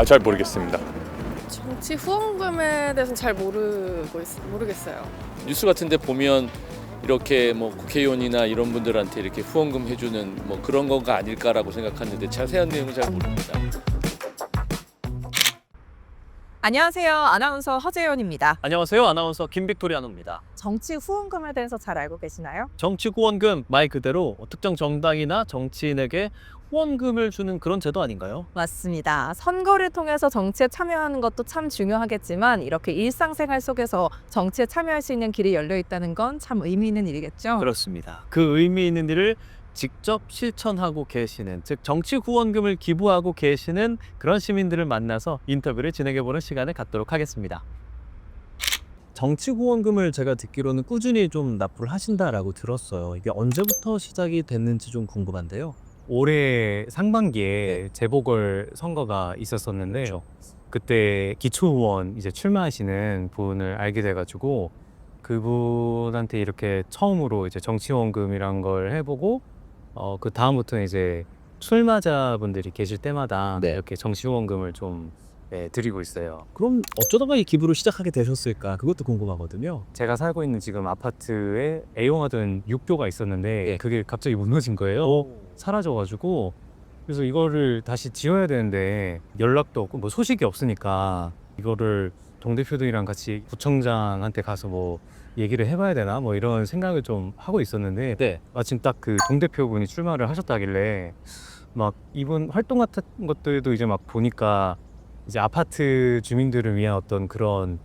잘 모르겠습니다. 정치 후원금에 대해서는 잘 모르겠어요. 뉴스 같은데 보면 이렇게 뭐 국회의원이나 이런 분들한테 이렇게 후원금 해주는 뭐 그런 건가 아닐까라고 생각하는데 자세한 내용은 잘 모릅니다. 안녕하세요. 아나운서 허재현입니다. 안녕하세요. 아나운서 김빅토리아노입니다. 정치 후원금에 대해서 잘 알고 계시나요? 정치 후원금 말 그대로 특정 정당이나 정치인에게 후원금을 주는 그런 제도 아닌가요? 맞습니다. 선거를 통해서 정치에 참여하는 것도 참 중요하겠지만 이렇게 일상생활 속에서 정치에 참여할 수 있는 길이 열려 있다는 건 참 의미 있는 일이겠죠? 그렇습니다. 그 의미 있는 일을 직접 실천하고 계시는, 즉 정치 후원금을 기부하고 계시는 그런 시민들을 만나서 인터뷰를 진행해보는 시간을 갖도록 하겠습니다. 정치 후원금을 제가 듣기로는 꾸준히 좀 납부를 하신다라고 들었어요. 이게 언제부터 시작이 됐는지 좀 궁금한데요. 올해 상반기에 재보궐 선거가 있었었는데 그때 기초의원 이제 출마하시는 분을 알게 돼가지고 그분한테 이렇게 처음으로 이제 정치후원금이란 걸 해보고 그 다음부터는 이제 출마자분들이 계실 때마다 이렇게 정치후원금을 좀 드리고 있어요. 그럼 어쩌다가 이 기부를 시작하게 되셨을까? 그것도 궁금하거든요. 제가 살고 있는 지금 아파트에 애용하던 육교가 있었는데 그게 갑자기 무너진 거예요. 사라져가지고 그래서 이거를 다시 지어야 되는데 연락도 없고 뭐 소식이 없으니까 이거를 동대표들이랑 같이 구청장한테 가서 뭐 얘기를 해봐야 되나 뭐 이런 생각을 좀 하고 있었는데 마침 딱 그 동대표분이 출마를 하셨다길래 막 이분 활동 같은 것들도 이제 막 보니까 이제 아파트 주민들을 위한 어떤 그런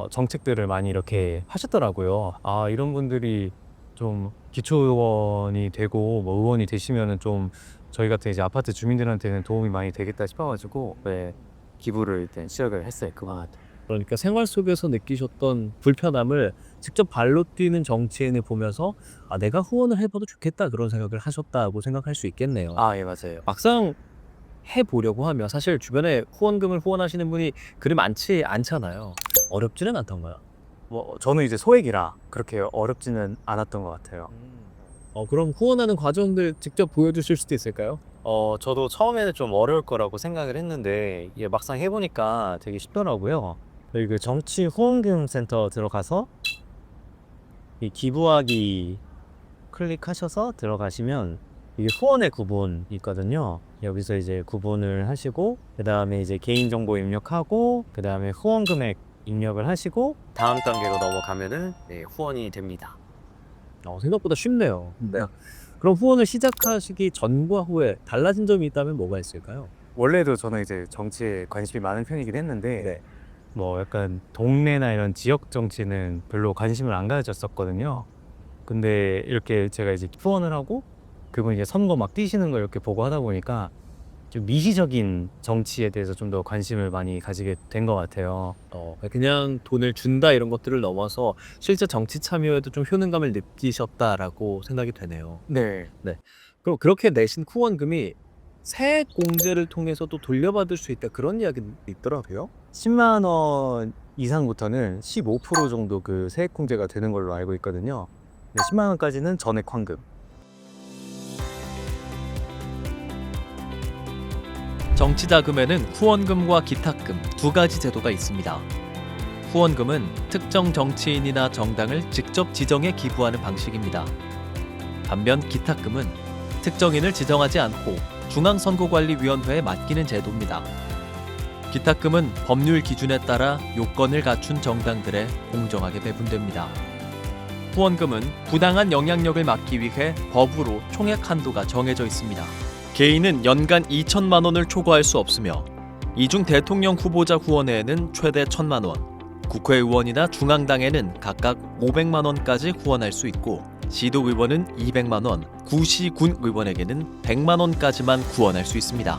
정책들을 많이 이렇게 하셨더라고요. 아, 이런 분들이 좀 기초의원이 되고 뭐 의원이 되시면은 좀 저희 같은 이제 아파트 주민들한테는 도움이 많이 되겠다 싶어가지고 기부를 일단 시작을 했어요. 그러니까 생활 속에서 느끼셨던 불편함을 직접 발로 뛰는 정치인을 보면서 내가 후원을 해봐도 좋겠다 그런 생각을 하셨다고 생각할 수 있겠네요. 예, 맞아요. 막상 해보려고 하면 사실 주변에 후원금을 후원하시는 분이 그리 많지 않잖아요. 어렵지는 않던가요? 뭐 저는 이제 소액이라 그렇게 어렵지는 않았던 것 같아요. 그럼 후원하는 과정들 직접 보여주실 수도 있을까요? 저도 처음에는 좀 어려울 거라고 생각을 했는데 이게 막상 해보니까 되게 쉽더라고요. 여기 그 정치 후원금 센터 들어가서 이 기부하기 클릭하셔서 들어가시면 이게 후원의 구분이 있거든요. 여기서 이제 구분을 하시고 그 다음에 이제 개인정보 입력하고 그 다음에 후원 금액 입력을 하시고 다음 단계로 넘어가면은 후원이 됩니다. 생각보다 쉽네요. 그럼 후원을 시작하시기 전과 후에 달라진 점이 있다면 뭐가 있을까요? 원래도 저는 이제 정치에 관심이 많은 편이긴 했는데 뭐 약간 동네나 이런 지역 정치는 별로 관심을 안 가졌었거든요. 근데 이렇게 제가 이제 후원을 하고 그분 이제 선거 막 뛰시는 걸 이렇게 보고 하다 보니까 좀 미시적인 정치에 대해서 좀 더 관심을 많이 가지게 된 것 같아요. 그냥 돈을 준다 이런 것들을 넘어서 실제 정치 참여에도 좀 효능감을 느끼셨다라고 생각이 되네요. 네. 그럼 그렇게 내신 후원금이 세액 공제를 통해서도 돌려받을 수 있다 그런 이야기도 있더라고요. 10만 원 이상부터는 15% 정도 그 세액 공제가 되는 걸로 알고 있거든요. 10만 원까지는 전액 환급. 정치자금에는 후원금과 기탁금 두 가지 제도가 있습니다. 후원금은 특정 정치인이나 정당을 직접 지정해 기부하는 방식입니다. 반면 기탁금은 특정인을 지정하지 않고 중앙선거관리위원회에 맡기는 제도입니다. 기탁금은 법률 기준에 따라 요건을 갖춘 정당들에 공정하게 배분됩니다. 후원금은 부당한 영향력을 막기 위해 법으로 총액 한도가 정해져 있습니다. 개인은 연간 2천만 원을 초과할 수 없으며 이중 대통령 후보자 후원회에는 최대 1,000만 원, 국회의원이나 중앙당에는 각각 500만 원까지 후원할 수 있고 시도의원은 200만 원, 구시 군 의원에게는 100만 원까지만 후원할 수 있습니다.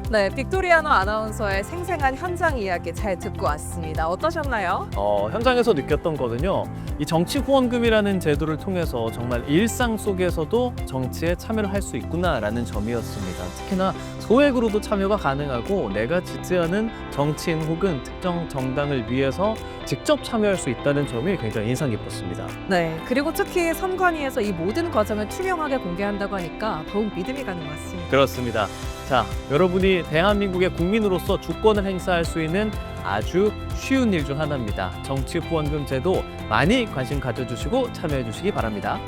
네, 빅토리아노 아나운서의 생생한 현장 이야기 잘 듣고 왔습니다. 어떠셨나요? 현장에서 느꼈던 거는요. 이 정치 후원금이라는 제도를 통해서 정말 일상 속에서도 정치에 참여를 할 수 있구나라는 점이었습니다. 특히나 소액으로도 참여가 가능하고 내가 지지하는 정치인 혹은 특정 정당을 위해서 직접 참여할 수 있다는 점이 굉장히 인상 깊었습니다. 네, 그리고 특히 선관위에서 이 모든 과정을 투명하게 공개한다고 하니까 더욱 믿음이 가는 것 같습니다. 그렇습니다. 자, 여러분이 것이 대한민국의 국민으로서 주권을 행사할 수 있는 아주 쉬운 일 중 하나입니다. 정치 후원금 제도 많이 관심 가져주시고 참여해 주시기 바랍니다.